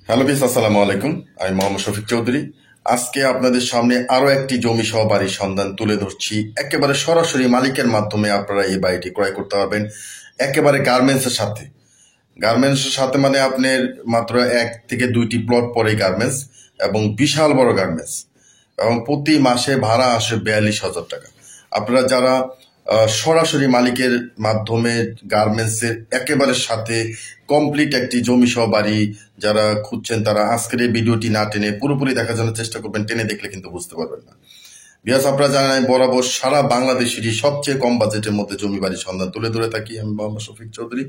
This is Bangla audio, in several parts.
হ্যালো বিস, আসসালামু আলাইকুম। আমি মোহাম্মদ শফিক চৌধুরী। আজকে আপনাদের সামনে আরো একটি জমি সহ বাড়ির সন্ধান তুলে ধরছি। একেবারে সরাসরি মালিকের মাধ্যমে আপনারা এই বাড়িটি ক্রয় করতে পারবেন, একেবারে গার্মেন্টসের সাথে। গার্মেন্টসের সাথে মানে আপনার মাত্র 1 থেকে 2টি প্লট পরে গার্মেন্টস, এবং বিশাল বড় গার্মেন্টস, এবং প্রতি মাসে ভাড়া আসে 42,000 টাকা। আপনারা যারা সরাসরি মালিকের মাধ্যমে গার্মেন্টসের একেবারে সাথে কমপ্লিট একটি জমি সহ বাড়ি যারা খুঁজছেন, তারা আজকের এই ভিডিওটি না টেনে পুরোপুরি দেখার জন্য চেষ্টা করবেন। টেনে দেখলে কিন্তু বুঝতে পারবেন না। বিয়াস, আপনারা জানেন আমি বরাবর সারা বাংলাদেশেরই সবচেয়ে কম বাজেটের মধ্যে জমি বাড়ির সন্ধান তুলে ধরে থাকি। আমি মোহাম্মদ শফিক চৌধুরী।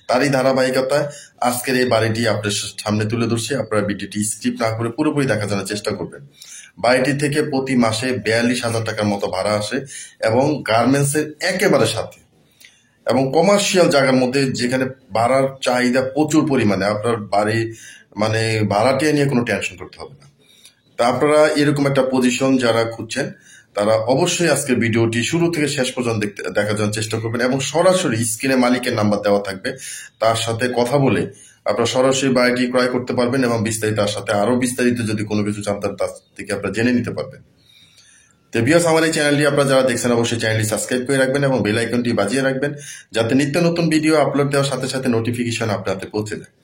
তারই ধারাবাহিকতায় আজকের এই বাড়িটি আপনার সামনে তুলে ধরছি। আপনারা ভিডিওটি স্কিপ না করে পুরোপুরি দেখার জন্য চেষ্টা করবেন। বাড়িটি থেকে প্রতি মাসে 42,000 টাকার মতো ভাড়া আসে, এবং গার্মেন্টসের একেবারে সাথে, এবং কমার্শিয়াল জায়গার মধ্যে যেখানে ভাড়ার চাহিদা প্রচুর পরিমাণে। আপনার বাড়ি মানে ভাড়াটিয়া নিয়ে কোনো টেনশন করতে হবে না। তা আপনারা এরকম একটা পজিশন যারা খুঁজছেন, তারা অবশ্যই আজকের ভিডিওটি শুরু থেকে শেষ পর্যন্ত দেখার জন্য চেষ্টা করবেন, এবং সরাসরি স্ক্রিনে মালিকের নাম্বার দেওয়া থাকবে, তার সাথে কথা বলে আপনারা সরাসরি বাড়িটি ক্রয় করতে পারবেন, এবং বিস্তারিত তার সাথে আরো বিস্তারিত যদি কোনো কিছু জানতেন তার থেকে আপনারা জেনে নিতে পারবেন। তো ভিউয়ার্স, আমার এই চ্যানেলটি আপনারা যারা দেখছেন অবশ্যই চ্যানেলটি সাবস্ক্রাইব করে রাখবেন এবং বেল আইকনটি বাজিয়ে রাখবেন, যাতে নিত্য নতুন ভিডিও আপলোড দেওয়ার সাথে সাথে নোটিফিকেশন আপনার হাতে পৌঁছে যায়।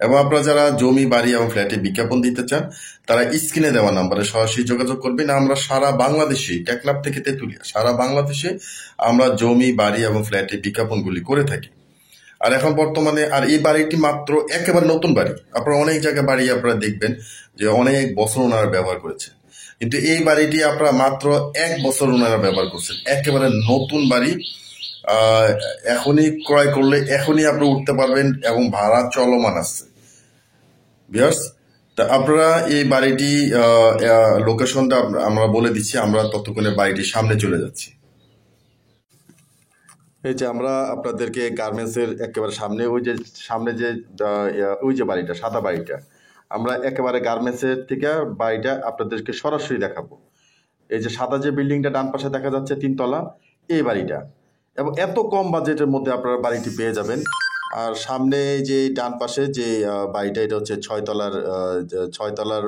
এবং আপনারা যারা জমি বাড়ি এবং ফ্ল্যাটে বিজ্ঞাপন দিতে চান, তারা স্ক্রিনে দেওয়া নাম্বারে সরাসরি যোগাযোগ করবেন। আমরা সারা বাংলাদেশে, টেকনাফ থেকে তেঁতুলিয়া, সারা বাংলাদেশে আমরা জমি বাড়ি এবং ফ্ল্যাটে বিজ্ঞাপনগুলি করে থাকি। আর এখন বর্তমানে এই বাড়িটি মাত্র একেবারে নতুন বাড়ি। আপনারা অনেক জায়গায় বাড়ি আপনারা দেখবেন যে অনেক বছর ওনারা ব্যবহার করেছে, কিন্তু এই বাড়িটি আপনারা মাত্র 1 বছর ওনারা ব্যবহার করছেন। একেবারে নতুন বাড়ি। এখনই ক্রয় করলে এখনই আপনি উঠতে পারবেন, এবং ভাড়া চলমান আছে। ভিউয়ার্স, তা আপনারা এই বাড়িটি লোকেশনটা আমরা বলে দিচ্ছি। আমরা ততক্ষণে বাড়িটির সামনে চলে যাচ্ছি। এই যে আমরা আপনাদেরকে গার্মেন্টসের একেবারে সামনে, ওই যে বাড়িটা, সাদা বাড়িটা, আমরা একেবারে গার্মেন্টসের থেকে বাড়িটা আপনাদেরকে সরাসরি দেখাবো। এই যে সাদা যে বিল্ডিংটা ডান পাশে দেখা যাচ্ছে 3 তলা, এই বাড়িটা, এবং এত কম বাজেটের মধ্যে আপনারা বাড়িটি পেয়ে যাবেন। আর সামনে যে ডান পাশে যে বাড়িটা, এটা হচ্ছে 6 তলার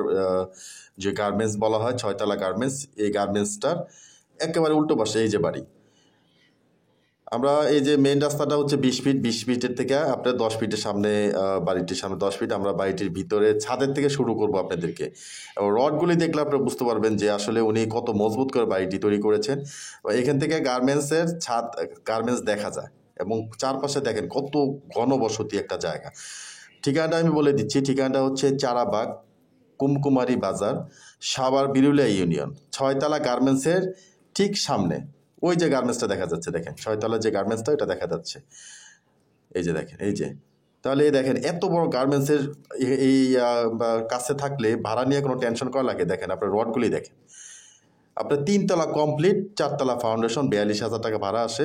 যে গার্মেন্টস বলা হয়, 6 তলা গার্মেন্টস। এই গার্মেন্টসটার একেবারে উল্টো পাশে এই যে বাড়ি। আমরা এই যে মেইন রাস্তাটা হচ্ছে 20 ফিট, 20 ফিটের থেকে আপনার 10 ফিটের সামনে, বাড়িটির সামনে 10 ফিট। আমরা বাড়িটির ভিতরে ছাদের থেকে শুরু করব আপনাদেরকে, এবং রডগুলি দেখলে আপনারা বুঝতে পারবেন যে আসলে উনি কত মজবুত করে বাড়িটি তৈরি করেছেন। এখান থেকে গার্মেন্টসের ছাদ, গার্মেন্টস দেখা যায়, এবং চারপাশে দেখেন কত ঘনবসতি একটা জায়গা। ঠিকানাটা আমি বলে দিচ্ছি। ঠিকানাটা হচ্ছে চারাবাগ, কুমকুমারী বাজার, সাভার বিরুলিয়া ইউনিয়ন। 6 তলা গার্মেন্টসের ঠিক সামনে ওই যে গার্মেন্টসটা দেখা যাচ্ছে, দেখেন 6 তলা যে গার্মেন্টসটা, এটা দেখা যাচ্ছে। এই যে দেখেন, এই যে, তাহলে এই দেখেন এত বড় গার্মেন্টসের এই কাছে থাকলে ভাড়া নিয়ে কোনো টেনশন করা লাগে? দেখেন আপনার রডগুলি দেখেন। আপনার 3 তলা কমপ্লিট, 4 তলা ফাউন্ডেশন, 42,000 টাকা ভাড়া আসে।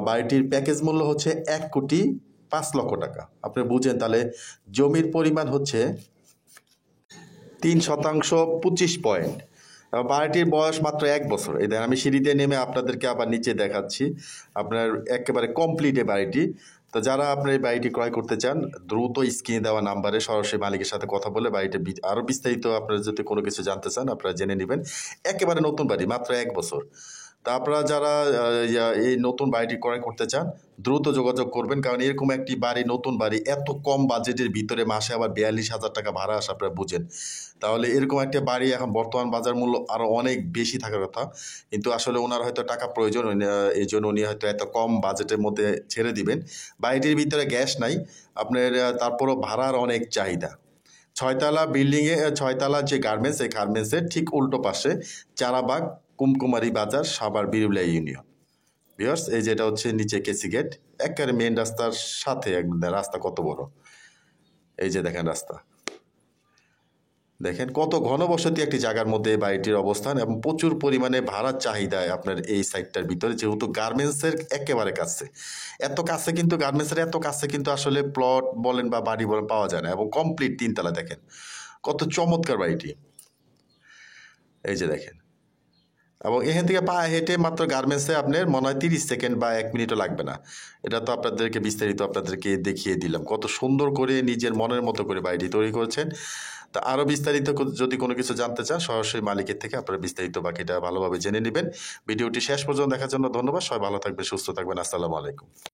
বাড়িটির প্যাকেজ মূল্য হচ্ছে 1,05,00,000 টাকা। আপনি বুঝেন তাহলে জমির পরিমাণ হচ্ছে 3% 25 পয়েন্ট। বাড়িটির বয়স মাত্র 1 বছর। এই দেখেন, আমি সিঁড়িতে নেমে আপনাদেরকে আবার নিচে দেখাচ্ছি। আপনার একেবারে কমপ্লিট এই বাড়িটি। তো যারা আপনার এই বাড়িটি ক্রয় করতে চান, দ্রুত স্ক্রিনে দেওয়া নাম্বারে সরাসরি মালিকের সাথে কথা বলে বাড়িটি আরও বিস্তারিত আপনারা যদি কোনো কিছু জানতে চান আপনারা জেনে নেবেন। একেবারে নতুন বাড়ি, মাত্র 1 বছর। তা আপনারা যারা এই নতুন বাড়িটি ক্রয় করতে চান, দ্রুত যোগাযোগ করবেন, কারণ এরকম একটি বাড়ি, নতুন বাড়ি, এত কম বাজেটের ভিতরে মাসে আবার 42,000 টাকা ভাড়া আসে, আপনারা বুঝেন। তাহলে এরকম একটা বাড়ি এখন বর্তমান বাজার মূল্য আরও অনেক বেশি থাকার কথা, কিন্তু আসলে ওনার হয়তো টাকা প্রয়োজন, এই জন্য উনি হয়তো এত কম বাজেটের মধ্যে ছেড়ে দিবেন। বাড়িটির ভিতরে গ্যাস নাই আপনার, তারপরও ভাড়ার অনেক চাহিদা। 6 তলা বিল্ডিংয়ে, 6 তলা যে গার্মেন্টস, এই গার্মেন্টসের ঠিক উল্টো পাশে চারাবাগ, কুমকুমারী বাজার, সাভার বিরুলিয়া ইউনিয়ন। ভিউয়ার্স, এই যেটা হচ্ছে নিচে কেসি গেট, একেবারে মেন রাস্তার সাথে। একদম রাস্তা কত বড়, এই যে দেখেন রাস্তা, দেখেন কত ঘনবসতি একটি জায়গার মধ্যে বাড়িটির অবস্থান, এবং প্রচুর পরিমাণে ভাড়ার চাহিদায় আপনার এই সাইটটার ভিতরে, যেহেতু গার্মেন্টসের একেবারে কাছে। এত কাছে কিন্তু, গার্মেন্টসের এত কাছে কিন্তু আসলে প্লট বলেন বা বাড়ি বলেন পাওয়া যায় না, এবং কমপ্লিট 3 তলা। দেখেন কত চমৎকার বাড়িটি। এই যে দেখেন, এবং এখান থেকে পা হেঁটে মাত্র গার্মেন্টসে আপনার মনে হয় 30 সেকেন্ড বা 1 মিনিটও লাগবে না। এটা তো আপনাদেরকে বিস্তারিত আপনাদেরকে দেখিয়ে দিলাম কত সুন্দর করে নিজের মনের মতো করে বাড়িটি তৈরি করেছেন। তা আরও বিস্তারিত যদি কোনো কিছু জানতে চান সরাসরি মালিকের থেকে আপনারা বিস্তারিত বাকিটা ভালোভাবে জেনে নেবেন। ভিডিওটি শেষ পর্যন্ত দেখার জন্য ধন্যবাদ। সবাই ভালো থাকবেন, সুস্থ থাকবেন। আসসালামু আলাইকুম।